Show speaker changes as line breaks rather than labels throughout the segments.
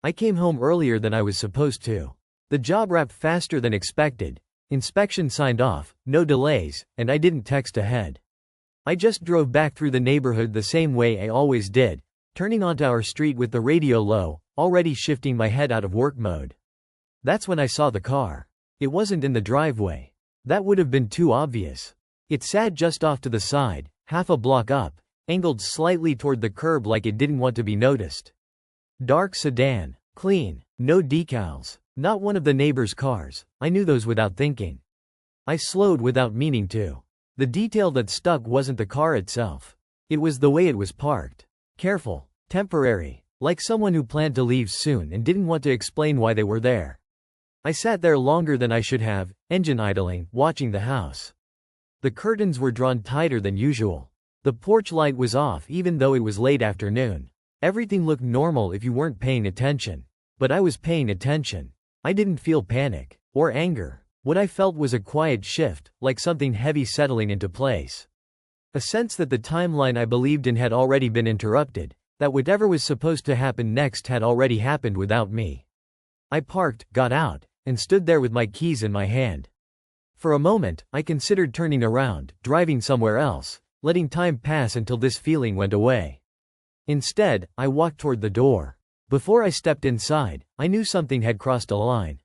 I came home earlier than I was supposed to. The job wrapped faster than expected. Inspection signed off, no delays, and I didn't text ahead. I just drove back through the neighborhood the same way I always did, turning onto our street with the radio low, already shifting my head out of work mode. That's when I saw the car. It wasn't in the driveway. That would have been too obvious. It sat just off to the side, half a block up, angled slightly toward the curb like it didn't want to be noticed. Dark sedan, clean, no decals, not one of the neighbor's cars. I knew those without thinking. I slowed without meaning to. The detail that stuck wasn't the car itself. It was the way it was parked. Careful, temporary, like someone who planned to leave soon and didn't want to explain why they were there. I sat there longer than I should have, engine idling, watching the house. The curtains were drawn tighter than usual. The porch light was off even though it was late afternoon. Everything looked normal if you weren't paying attention. But I was paying attention. I didn't feel panic or anger. What I felt was a quiet shift, like something heavy settling into place. A sense that the timeline I believed in had already been interrupted, that whatever was supposed to happen next had already happened without me. I parked, got out, and stood there with my keys in my hand. For a moment, I considered turning around, driving somewhere else, letting time pass until this feeling went away. Instead, I walked toward the door. Before I stepped inside, I knew something had crossed a line.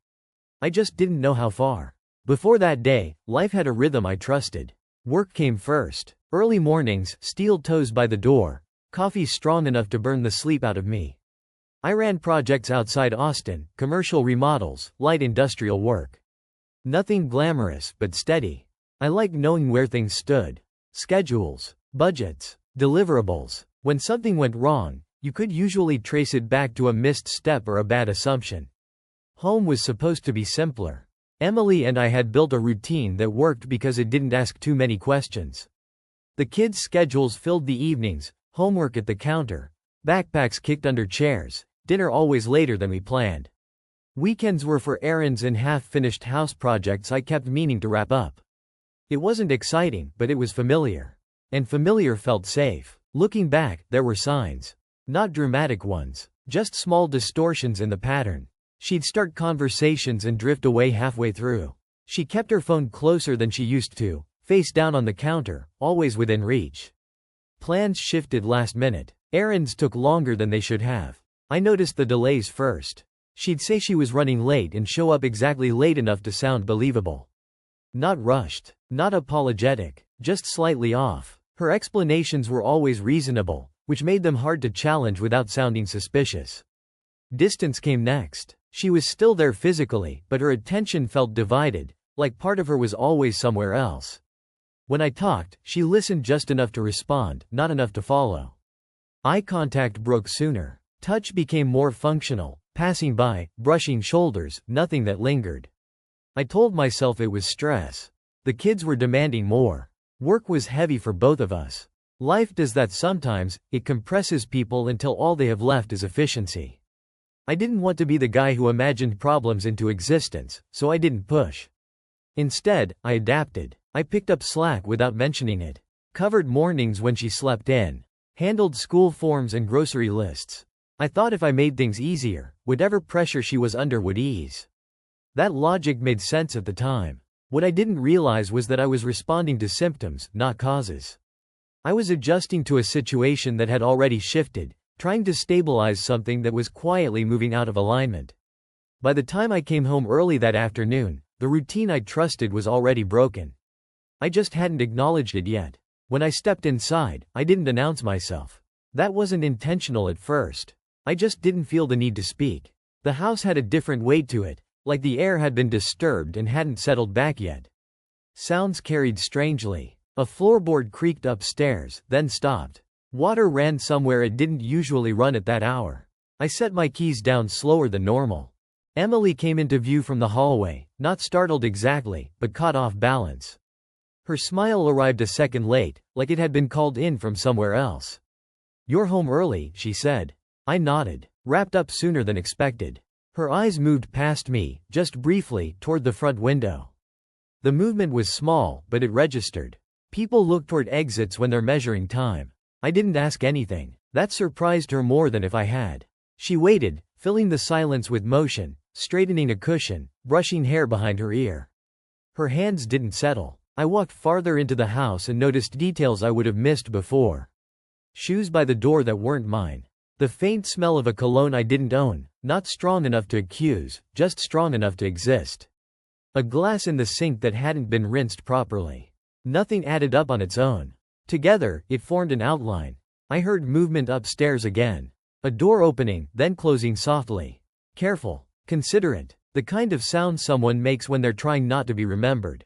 I just didn't know how far. Before that day, life had a rhythm I trusted. Work came first. Early mornings, steel toes by the door, coffee strong enough to burn the sleep out of me. I ran projects outside Austin, commercial remodels, light industrial work. Nothing glamorous, but steady. I liked knowing where things stood. Schedules, budgets, deliverables. When something went wrong, you could usually trace it back to a missed step or a bad assumption. Home was supposed to be simpler. Emily and I had built a routine that worked because it didn't ask too many questions. The kids' schedules filled the evenings, homework at the counter, backpacks kicked under chairs, dinner always later than we planned. Weekends were for errands and half-finished house projects I kept meaning to wrap up. It wasn't exciting, but it was familiar. And familiar felt safe. Looking back, there were signs. Not dramatic ones, just small distortions in the pattern. She'd start conversations and drift away halfway through. She kept her phone closer than she used to, face down on the counter, always within reach. Plans shifted last minute. Errands took longer than they should have. I noticed the delays first. She'd say she was running late and show up exactly late enough to sound believable. Not rushed, not apologetic, just slightly off. Her explanations were always reasonable, which made them hard to challenge without sounding suspicious. Distance came next. She was still there physically, but her attention felt divided, like part of her was always somewhere else. When I talked, she listened just enough to respond, not enough to follow. Eye contact broke sooner. Touch became more functional, passing by, brushing shoulders, nothing that lingered. I told myself it was stress. The kids were demanding more. Work was heavy for both of us. Life does that sometimes, it compresses people until all they have left is efficiency. I didn't want to be the guy who imagined problems into existence, so I didn't push. Instead, I adapted. I picked up slack without mentioning it. Covered mornings when she slept in. Handled school forms and grocery lists. I thought if I made things easier, whatever pressure she was under would ease. That logic made sense at the time. What I didn't realize was that I was responding to symptoms, not causes. I was adjusting to a situation that had already shifted, trying to stabilize something that was quietly moving out of alignment. By the time I came home early that afternoon, the routine I trusted was already broken. I just hadn't acknowledged it yet. When I stepped inside, I didn't announce myself. That wasn't intentional at first. I just didn't feel the need to speak. The house had a different weight to it, like the air had been disturbed and hadn't settled back yet. Sounds carried strangely. A floorboard creaked upstairs, then stopped. Water ran somewhere it didn't usually run at that hour. I set my keys down slower than normal. Emily came into view from the hallway, not startled exactly, but caught off balance. Her smile arrived a second late, like it had been called in from somewhere else. "You're home early," she said. I nodded. Wrapped up sooner than expected. Her eyes moved past me, just briefly, toward the front window. The movement was small, but it registered. People look toward exits when they're measuring time. I didn't ask anything. That surprised her more than if I had. She waited, filling the silence with motion, straightening a cushion, brushing hair behind her ear. Her hands didn't settle. I walked farther into the house and noticed details I would have missed before. Shoes by the door that weren't mine. The faint smell of a cologne I didn't own, not strong enough to accuse, just strong enough to exist. A glass in the sink that hadn't been rinsed properly. Nothing added up on its own. Together, it formed an outline. I heard movement upstairs again. A door opening, then closing softly. Careful. Considerate. The kind of sound someone makes when they're trying not to be remembered.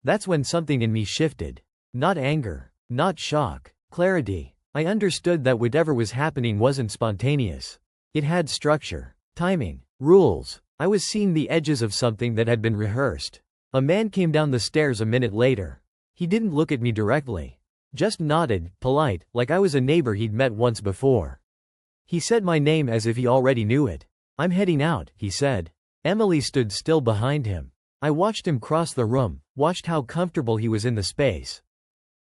That's when something in me shifted. Not anger. Not shock. Clarity. I understood that whatever was happening wasn't spontaneous. It had structure. Timing. Rules. I was seeing the edges of something that had been rehearsed. A man came down the stairs a minute later. He didn't look at me directly. Just nodded, polite, like I was a neighbor he'd met once before. He said my name as if he already knew it. "I'm heading out," he said. Emily stood still behind him. I watched him cross the room, watched how comfortable he was in the space.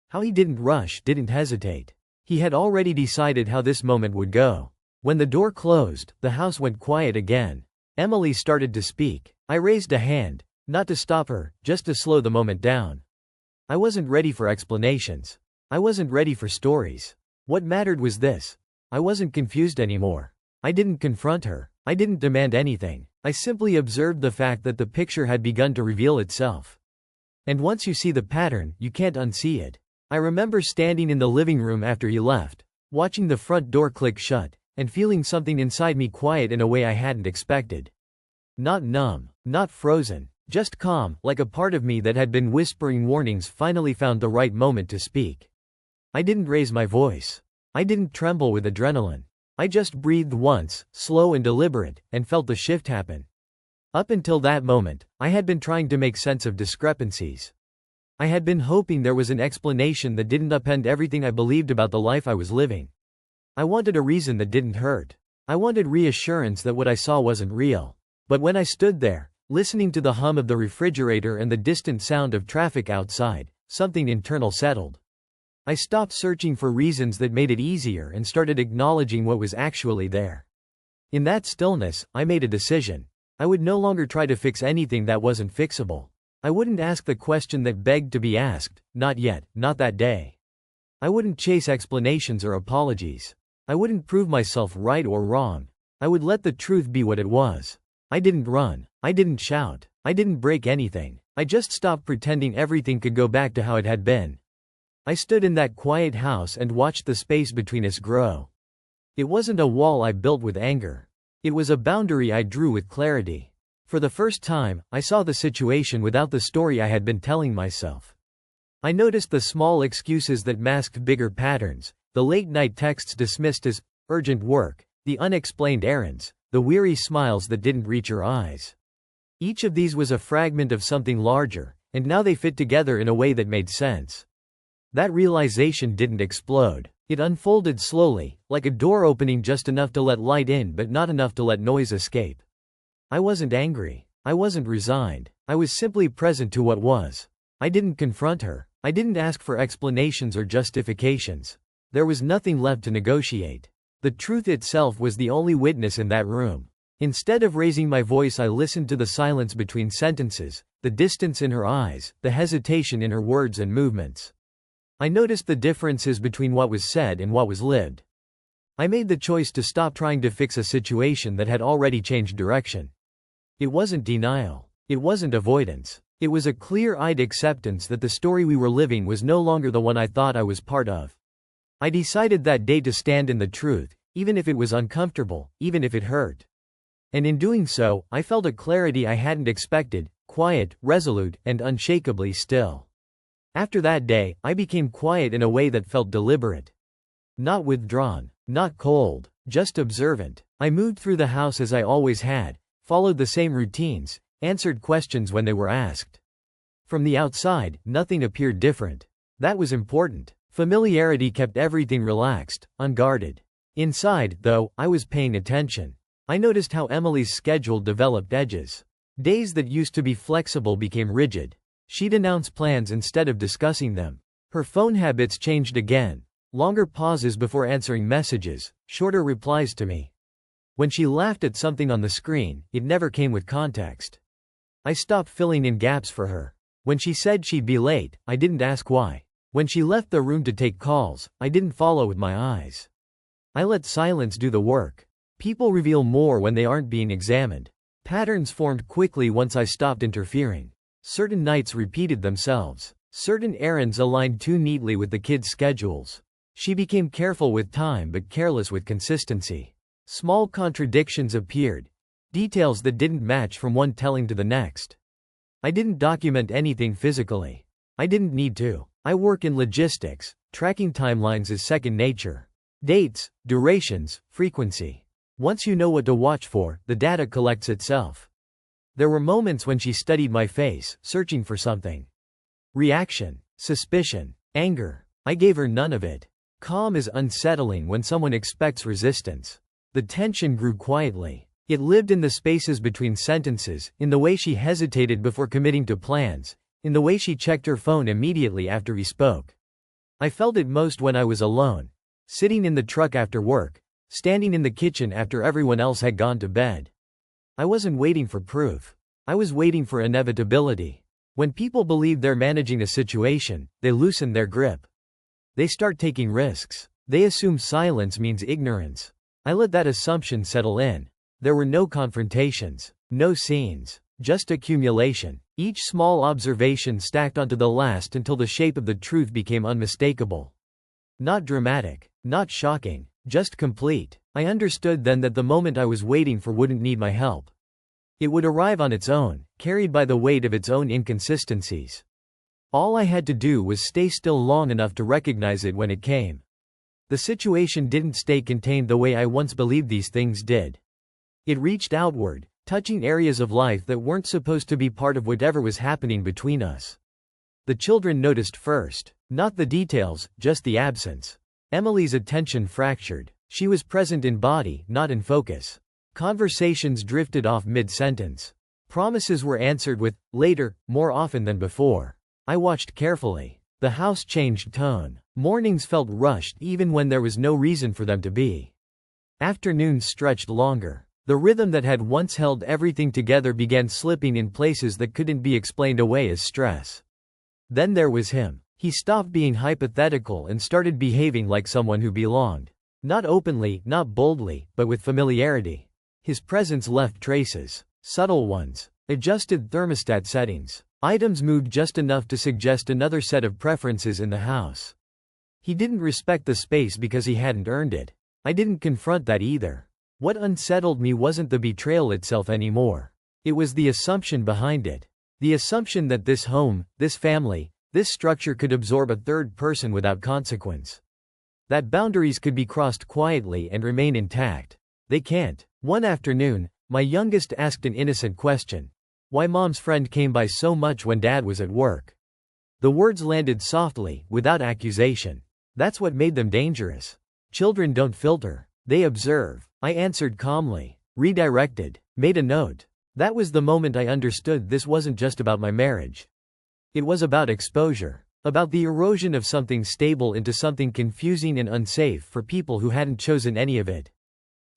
How he didn't rush, didn't hesitate. He had already decided how this moment would go. When the door closed, the house went quiet again. Emily started to speak. I raised a hand, not to stop her, just to slow the moment down. I wasn't ready for explanations. I wasn't ready for stories. What mattered was this. I wasn't confused anymore. I didn't confront her. I didn't demand anything. I simply observed the fact that the picture had begun to reveal itself. And once you see the pattern, you can't unsee it. I remember standing in the living room after he left, watching the front door click shut, and feeling something inside me quiet in a way I hadn't expected. Not numb, not frozen, just calm, like a part of me that had been whispering warnings finally found the right moment to speak. I didn't raise my voice. I didn't tremble with adrenaline. I just breathed once, slow and deliberate, and felt the shift happen. Up until that moment, I had been trying to make sense of discrepancies. I had been hoping there was an explanation that didn't upend everything I believed about the life I was living. I wanted a reason that didn't hurt. I wanted reassurance that what I saw wasn't real. But when I stood there, listening to the hum of the refrigerator and the distant sound of traffic outside, something internal settled. I stopped searching for reasons that made it easier and started acknowledging what was actually there. In that stillness, I made a decision. I would no longer try to fix anything that wasn't fixable. I wouldn't ask the question that begged to be asked, not yet, not that day. I wouldn't chase explanations or apologies. I wouldn't prove myself right or wrong. I would let the truth be what it was. I didn't run. I didn't shout. I didn't break anything. I just stopped pretending everything could go back to how it had been. I stood in that quiet house and watched the space between us grow. It wasn't a wall I built with anger. It was a boundary I drew with clarity. For the first time, I saw the situation without the story I had been telling myself. I noticed the small excuses that masked bigger patterns, the late-night texts dismissed as urgent work, the unexplained errands, the weary smiles that didn't reach her eyes. Each of these was a fragment of something larger, and now they fit together in a way that made sense. That realization didn't explode. It unfolded slowly, like a door opening just enough to let light in but not enough to let noise escape. I wasn't angry. I wasn't resigned. I was simply present to what was. I didn't confront her. I didn't ask for explanations or justifications. There was nothing left to negotiate. The truth itself was the only witness in that room. Instead of raising my voice, I listened to the silence between sentences, the distance in her eyes, the hesitation in her words and movements. I noticed the differences between what was said and what was lived. I made the choice to stop trying to fix a situation that had already changed direction. It wasn't denial. It wasn't avoidance. It was a clear-eyed acceptance that the story we were living was no longer the one I thought I was part of. I decided that day to stand in the truth, even if it was uncomfortable, even if it hurt. And in doing so, I felt a clarity I hadn't expected, quiet, resolute, and unshakably still. After that day, I became quiet in a way that felt deliberate. Not withdrawn, not cold, just observant. I moved through the house as I always had, followed the same routines, answered questions when they were asked. From the outside, nothing appeared different. That was important. Familiarity kept everything relaxed, unguarded. Inside, though, I was paying attention. I noticed how Emily's schedule developed edges. Days that used to be flexible became rigid. She'd announce plans instead of discussing them. Her phone habits changed again. Longer pauses before answering messages, shorter replies to me. When she laughed at something on the screen, it never came with context. I stopped filling in gaps for her. When she said she'd be late, I didn't ask why. When she left the room to take calls, I didn't follow with my eyes. I let silence do the work. People reveal more when they aren't being examined. Patterns formed quickly once I stopped interfering. Certain nights repeated themselves. Certain errands aligned too neatly with the kids' schedules. She became careful with time but careless with consistency. Small contradictions appeared. Details that didn't match from one telling to the next. I didn't document anything physically. I didn't need to. I work in logistics. Tracking timelines is second nature. Dates, durations, frequency. Once you know what to watch for, the data collects itself. There were moments when she studied my face, searching for something. Reaction, suspicion, anger. I gave her none of it. Calm is unsettling when someone expects resistance. The tension grew quietly. It lived in the spaces between sentences, in the way she hesitated before committing to plans, in the way she checked her phone immediately after we spoke. I felt it most when I was alone, sitting in the truck after work, standing in the kitchen after everyone else had gone to bed. I wasn't waiting for proof. I was waiting for inevitability. When people believe they're managing a situation, they loosen their grip. They start taking risks. They assume silence means ignorance. I let that assumption settle in. There were no confrontations, no scenes, just accumulation. Each small observation stacked onto the last until the shape of the truth became unmistakable. Not dramatic, not shocking, just complete. I understood then that the moment I was waiting for wouldn't need my help. It would arrive on its own, carried by the weight of its own inconsistencies. All I had to do was stay still long enough to recognize it when it came. The situation didn't stay contained the way I once believed these things did. It reached outward, touching areas of life that weren't supposed to be part of whatever was happening between us. The children noticed first. Not the details, just the absence. Emily's attention fractured. She was present in body, not in focus. Conversations drifted off mid-sentence. Promises were answered with, later, more often than before. I watched carefully. The house changed tone. Mornings felt rushed even when there was no reason for them to be. Afternoons stretched longer. The rhythm that had once held everything together began slipping in places that couldn't be explained away as stress. Then there was him. He stopped being hypothetical and started behaving like someone who belonged. Not openly, not boldly, but with familiarity. His presence left traces. Subtle ones. Adjusted thermostat settings. Items moved just enough to suggest another set of preferences in the house. He didn't respect the space because he hadn't earned it. I didn't confront that either. What unsettled me wasn't the betrayal itself anymore. It was the assumption behind it. The assumption that this home, this family, this structure could absorb a third person without consequence. That boundaries could be crossed quietly and remain intact. They can't. One afternoon, my youngest asked an innocent question. Why Mom's friend came by so much when Dad was at work. The words landed softly, without accusation. That's what made them dangerous. Children don't filter. They observe. I answered calmly, redirected, made a note. That was the moment I understood this wasn't just about my marriage. It was about exposure. About the erosion of something stable into something confusing and unsafe for people who hadn't chosen any of it.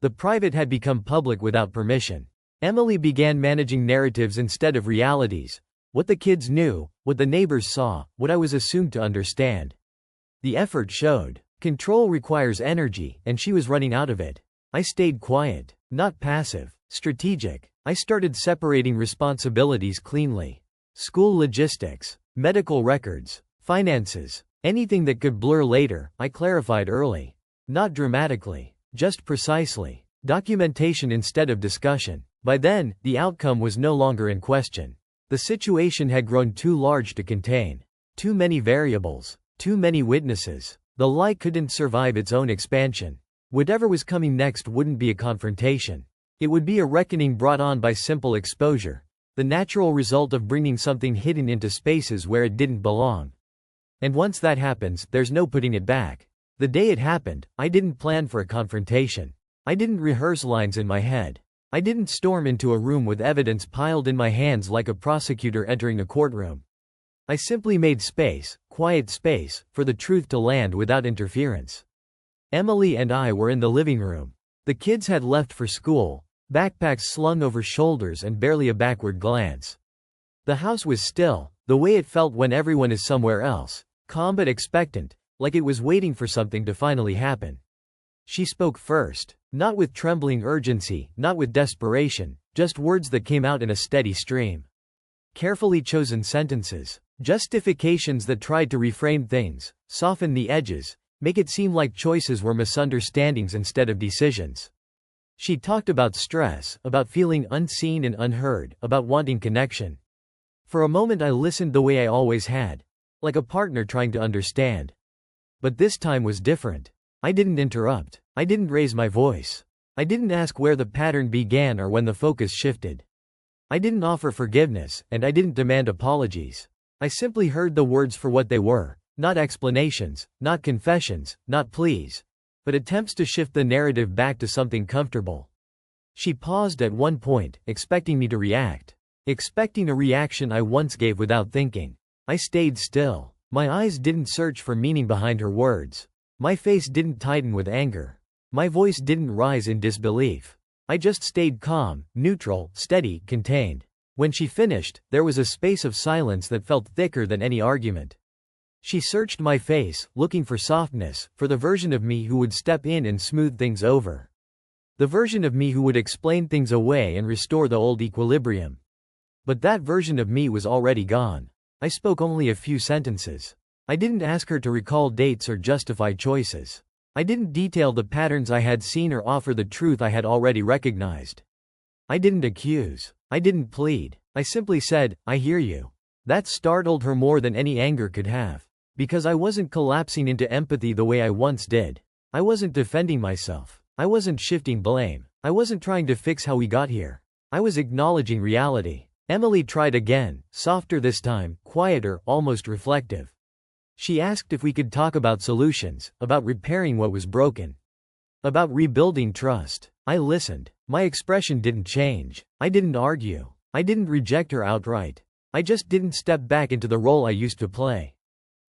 The private had become public without permission. Emily began managing narratives instead of realities. What the kids knew, what the neighbors saw, what I was assumed to understand. The effort showed. Control requires energy, and she was running out of it. I stayed quiet, not passive, strategic. I started separating responsibilities cleanly. School logistics, medical records, finances, anything that could blur later, I clarified early. Not dramatically, just precisely. Documentation instead of discussion. By then, the outcome was no longer in question. The situation had grown too large to contain. Too many variables, too many witnesses. The lie couldn't survive its own expansion. Whatever was coming next wouldn't be a confrontation. It would be a reckoning brought on by simple exposure, the natural result of bringing something hidden into spaces where it didn't belong. And once that happens, there's no putting it back. The day it happened, I didn't plan for a confrontation. I didn't rehearse lines in my head. I didn't storm into a room with evidence piled in my hands like a prosecutor entering a courtroom. I simply made space, quiet space, for the truth to land without interference. Emily and I were in the living room. The kids had left for school, backpacks slung over shoulders and barely a backward glance. The house was still, the way it felt when everyone is somewhere else, calm but expectant, like it was waiting for something to finally happen. She spoke first, not with trembling urgency, not with desperation, just words that came out in a steady stream. Carefully chosen sentences, justifications that tried to reframe things, soften the edges, make it seem like choices were misunderstandings instead of decisions. She talked about stress, about feeling unseen and unheard, about wanting connection. For a moment I listened the way I always had, like a partner trying to understand. But this time was different. I didn't interrupt. I didn't raise my voice. I didn't ask where the pattern began or when the focus shifted. I didn't offer forgiveness, and I didn't demand apologies. I simply heard the words for what they were, not explanations, not confessions, not pleas, but attempts to shift the narrative back to something comfortable. She paused at one point, expecting me to react. Expecting a reaction I once gave without thinking. I stayed still. My eyes didn't search for meaning behind her words. My face didn't tighten with anger. My voice didn't rise in disbelief. I just stayed calm, neutral, steady, contained. When she finished, there was a space of silence that felt thicker than any argument. She searched my face, looking for softness, for the version of me who would step in and smooth things over. The version of me who would explain things away and restore the old equilibrium. But that version of me was already gone. I spoke only a few sentences. I didn't ask her to recall dates or justify choices. I didn't detail the patterns I had seen or offer the truth I had already recognized. I didn't accuse. I didn't plead. I simply said, "I hear you." That startled her more than any anger could have. Because I wasn't collapsing into empathy the way I once did. I wasn't defending myself. I wasn't shifting blame. I wasn't trying to fix how we got here. I was acknowledging reality. Emily tried again, softer this time, quieter, almost reflective. She asked if we could talk about solutions, about repairing what was broken, about rebuilding trust. I listened. My expression didn't change. I didn't argue. I didn't reject her outright. I just didn't step back into the role I used to play.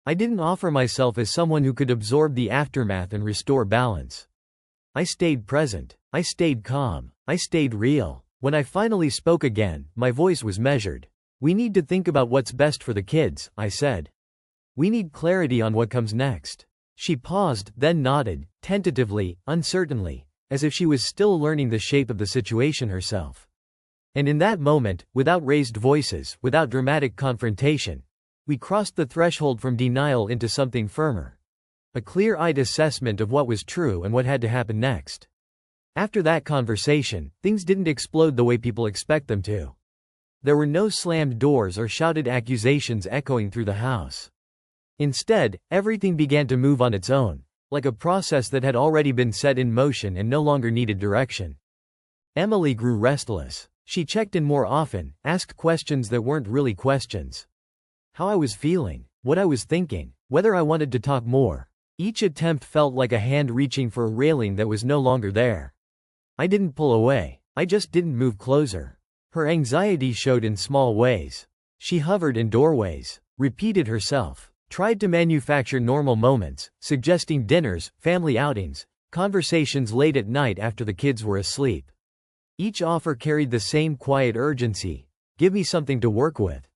I didn't offer myself as someone who could absorb the aftermath and restore balance. I stayed present. I stayed calm. I stayed real. When I finally spoke again, my voice was measured. "We need to think about what's best for the kids," I said. "We need clarity on what comes next." She paused, then nodded, tentatively, uncertainly, as if she was still learning the shape of the situation herself. And in that moment, without raised voices, without dramatic confrontation, we crossed the threshold from denial into something firmer. A clear-eyed assessment of what was true and what had to happen next. After that conversation, things didn't explode the way people expect them to. There were no slammed doors or shouted accusations echoing through the house. Instead, everything began to move on its own, like a process that had already been set in motion and no longer needed direction. Emily grew restless. She checked in more often, asked questions that weren't really questions. How I was feeling, what I was thinking, whether I wanted to talk more. Each attempt felt like a hand reaching for a railing that was no longer there. I didn't pull away. I just didn't move closer. Her anxiety showed in small ways. She hovered in doorways, repeated herself, tried to manufacture normal moments, suggesting dinners, family outings, conversations late at night after the kids were asleep. Each offer carried the same quiet urgency: give me something to work with.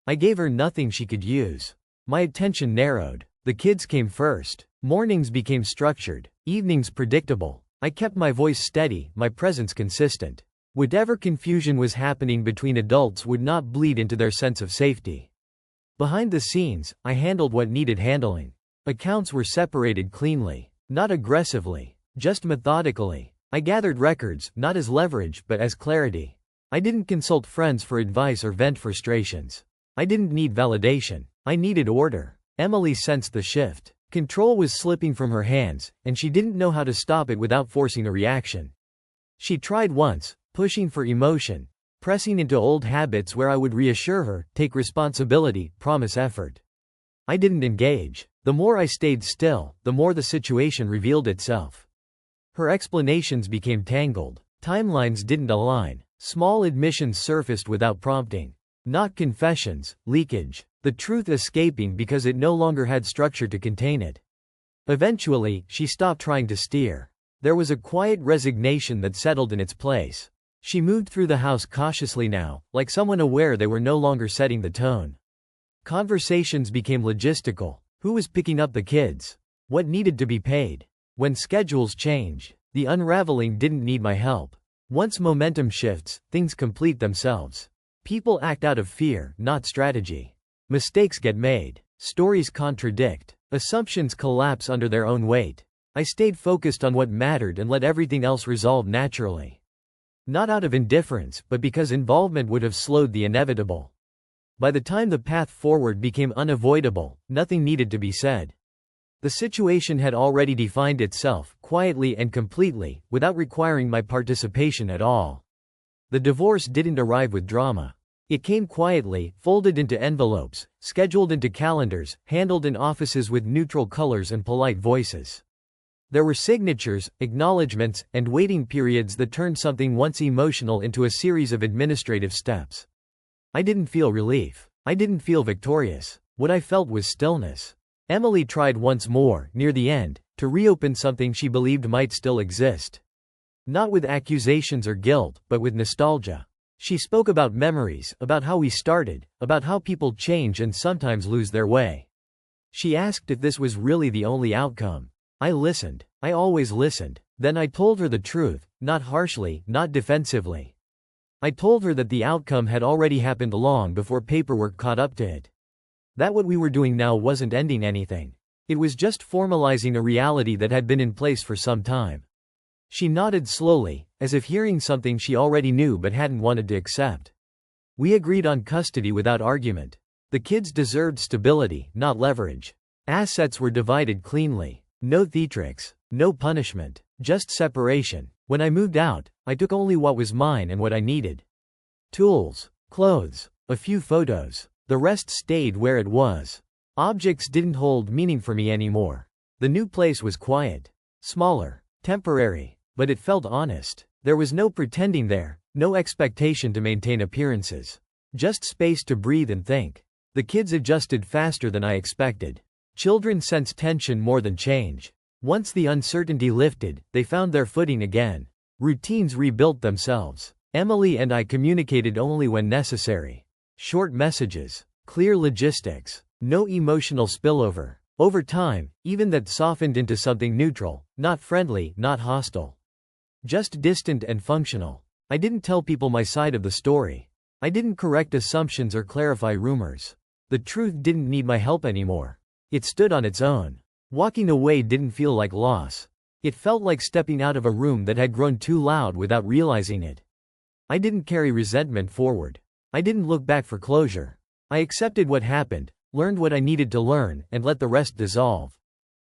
I gave her nothing she could use. My attention narrowed. The kids came first. Mornings became structured, evenings predictable. I kept my voice steady, my presence consistent. Whatever confusion was happening between adults would not bleed into their sense of safety. Behind the scenes, I handled what needed handling. Accounts were separated cleanly, not aggressively, just methodically. I gathered records, not as leverage but as clarity. I didn't consult friends for advice or vent frustrations. I didn't need validation. I needed order. Emily sensed the shift. Control was slipping from her hands, and she didn't know how to stop it without forcing a reaction. She tried once, pushing for emotion, pressing into old habits where I would reassure her, take responsibility, promise effort. I didn't engage. The more I stayed still, the more the situation revealed itself. Her explanations became tangled. Timelines didn't align. Small admissions surfaced without prompting. Not confessions, leakage. The truth escaping because it no longer had structure to contain it. Eventually, she stopped trying to steer. There was a quiet resignation that settled in its place. She moved through the house cautiously now, like someone aware they were no longer setting the tone. Conversations became logistical. Who was picking up the kids? What needed to be paid? When schedules change, the unraveling didn't need my help. Once momentum shifts, things complete themselves. People act out of fear, not strategy. Mistakes get made. Stories contradict. Assumptions collapse under their own weight. I stayed focused on what mattered and let everything else resolve naturally. Not out of indifference, but because involvement would have slowed the inevitable. By the time the path forward became unavoidable, nothing needed to be said. The situation had already defined itself, quietly and completely, without requiring my participation at all. The divorce didn't arrive with drama. It came quietly, folded into envelopes, scheduled into calendars, handled in offices with neutral colors and polite voices. There were signatures, acknowledgments, and waiting periods that turned something once emotional into a series of administrative steps. I didn't feel relief. I didn't feel victorious. What I felt was stillness. Emily tried once more, near the end, to reopen something she believed might still exist. Not with accusations or guilt, but with nostalgia. She spoke about memories, about how we started, about how people change and sometimes lose their way. She asked if this was really the only outcome. I listened. I always listened. Then I told her the truth, not harshly, not defensively. I told her that the outcome had already happened long before paperwork caught up to it. That what we were doing now wasn't ending anything. It was just formalizing a reality that had been in place for some time. She nodded slowly, as if hearing something she already knew but hadn't wanted to accept. We agreed on custody without argument. The kids deserved stability, not leverage. Assets were divided cleanly. No theatrics, no punishment, just separation. When I moved out, I took only what was mine and what I needed. Tools, clothes, a few photos. The rest stayed where it was. Objects didn't hold meaning for me anymore. The new place was quiet, smaller, temporary, but it felt honest. There was no pretending there, no expectation to maintain appearances. Just space to breathe and think. The kids adjusted faster than I expected. Children sense tension more than change. Once the uncertainty lifted, they found their footing again. Routines rebuilt themselves. Emily and I communicated only when necessary. Short messages, clear logistics, no emotional spillover. Over time, even that softened into something neutral, not friendly, not hostile. Just distant and functional. I didn't tell people my side of the story. I didn't correct assumptions or clarify rumors. The truth didn't need my help anymore. It stood on its own. Walking away didn't feel like loss. It felt like stepping out of a room that had grown too loud without realizing it. I didn't carry resentment forward. I didn't look back for closure. I accepted what happened, learned what I needed to learn, and let the rest dissolve.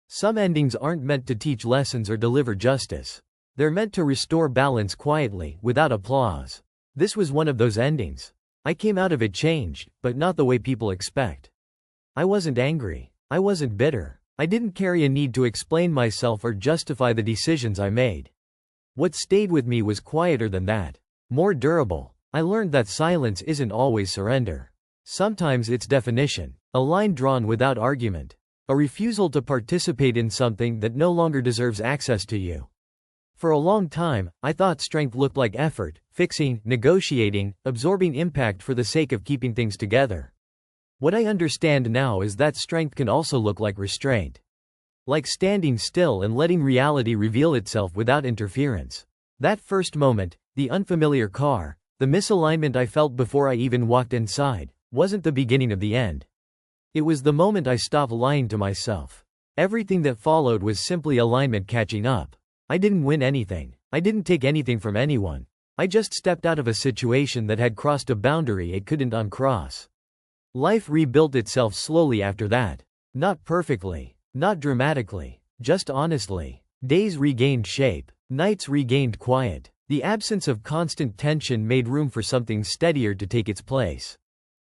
Some endings aren't meant to teach lessons or deliver justice. They're meant to restore balance quietly, without applause. This was one of those endings. I came out of it changed, but not the way people expect. I wasn't angry. I wasn't bitter. I didn't carry a need to explain myself or justify the decisions I made. What stayed with me was quieter than that. More durable. I learned that silence isn't always surrender. Sometimes it's definition. A line drawn without argument. A refusal to participate in something that no longer deserves access to you. For a long time, I thought strength looked like effort, fixing, negotiating, absorbing impact for the sake of keeping things together. What I understand now is that strength can also look like restraint. Like standing still and letting reality reveal itself without interference. That first moment, the unfamiliar car, the misalignment I felt before I even walked inside, wasn't the beginning of the end. It was the moment I stopped lying to myself. Everything that followed was simply alignment catching up. I didn't win anything. I didn't take anything from anyone. I just stepped out of a situation that had crossed a boundary it couldn't uncross. Life rebuilt itself slowly after that. Not perfectly, not dramatically, just honestly. Days regained shape, nights regained quiet. The absence of constant tension made room for something steadier to take its place.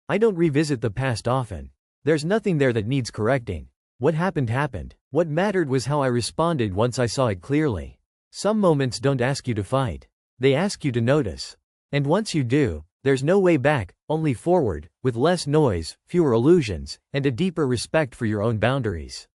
I don't revisit the past often. There's nothing there that needs correcting. What happened happened. What mattered was how I responded once I saw it clearly. Some moments don't ask you to fight. They ask you to notice. And once you do, there's no way back, only forward, with less noise, fewer illusions, and a deeper respect for your own boundaries.